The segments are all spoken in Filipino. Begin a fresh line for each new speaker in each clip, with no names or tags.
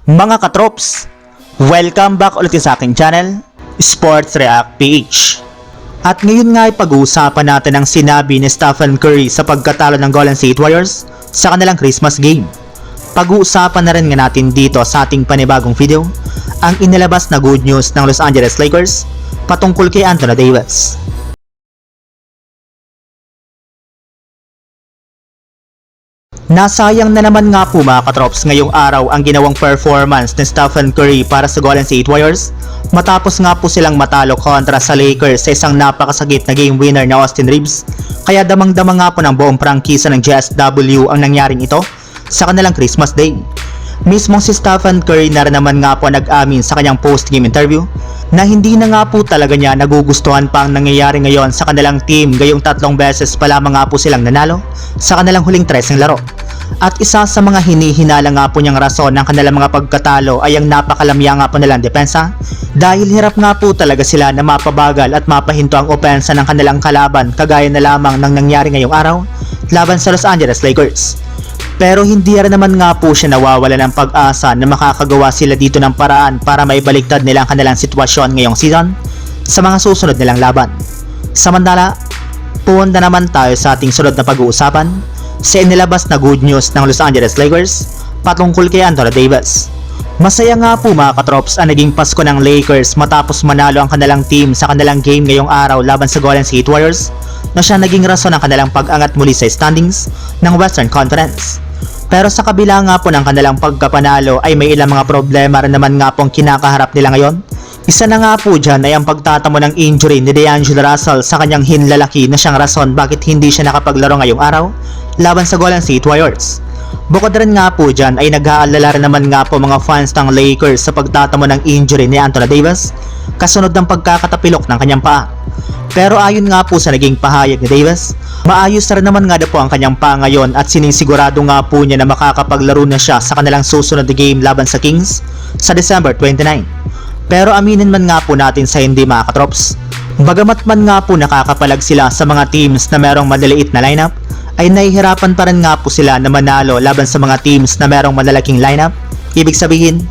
Mga katrops, welcome back ulit sa aking channel, Sports React PH. At ngayon nga ay pag-uusapan natin ang sinabi ni Stephen Curry sa pagkatalo ng Golden State Warriors sa kanilang Christmas game. Pag-uusapan na rin nga natin dito sa ating panibagong video ang inilabas na good news ng Los Angeles Lakers patungkol kay Anthony Davis. Nasayang na naman nga po mga katrops ngayong araw ang ginawang performance ni Stephen Curry para sa Golden State Warriors matapos nga po silang matalo kontra sa Lakers sa isang napakasagit na game winner na Austin Reeves. Kaya damang-dama nga po ng buong prangkisa ng GSW ang nangyaring ito sa kanilang Christmas Day. Mismong si Stephen Curry na rin naman nga po nag-amin sa kanyang post-game interview na hindi na nga po talaga niya nagugustuhan pa ang nangyayari ngayon sa kanilang team gayong 3 beses pa lamang nga po silang nanalo sa kanilang huling 13 laro. At isa sa mga hinihinala nga po niyang rason ng kanilang mga pagkatalo ay ang napakalamya nga po nilang depensa dahil hirap nga po talaga sila na mapabagal at mapahinto ang opensa ng kanilang kalaban kagaya na lamang ng nangyari ngayong araw laban sa Los Angeles Lakers. Pero hindi rin naman nga po siya nawawala ng pag-asa na makakagawa sila dito ng paraan para maibaliktad nila ang kanilang sitwasyon ngayong season sa mga susunod nilang laban. Samantala, punta naman tayo sa ating sunod na pag-uusapan sa inilabas na good news ng Los Angeles Lakers patungkol kay Anthony Davis. Masaya nga po mga katrops ang naging Pasko ng Lakers matapos manalo ang kanilang team sa kanilang game ngayong araw laban sa Golden State Warriors na siya naging rason ng kanilang pag-angat muli sa standings ng Western Conference. Pero sa kabila nga po ng kanilang pagkapanalo ay may ilang mga problema rin naman nga po ang kinakaharap nila ngayon. Isa na nga po dyan ay ang pagtatamo ng injury ni D'Angelo Russell sa kanyang hinlalaki na siyang rason bakit hindi siya nakapaglaro ngayong araw laban sa Golden State Warriors. Bukod rin nga po dyan ay nag-aalala rin naman nga po mga fans ng Lakers sa pagtatamo ng injury ni Anthony Davis kasunod ng pagkakatapilok ng kanyang paa. Pero ayon nga po sa naging pahayag ni Davis, maayos na rin naman nga po ang kanyang paa ngayon at sinisigurado nga po niya na makakapaglaro na siya sa kanilang susunod na game laban sa Kings sa December 29. Pero aminin man nga po natin sa hindi mga katrops, bagamat man nga po nakakapalag sila sa mga teams na merong maliliit na lineup, ay nahihirapan pa rin nga po sila na manalo laban sa mga teams na merong malalaking lineup. Ibig sabihin,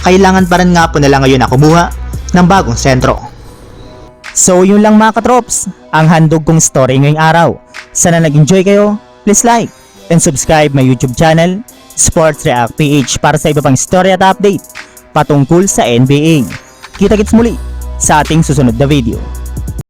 kailangan pa rin nga po nila ngayon na kumuha ng bagong sentro. So yun lang mga katrops, ang handog kong story ngayong araw. Sana nag-enjoy kayo, please like and subscribe my YouTube channel, Sports React PH para sa iba pang story at update patungkol sa NBA. Kita-kits muli sa ating susunod na video.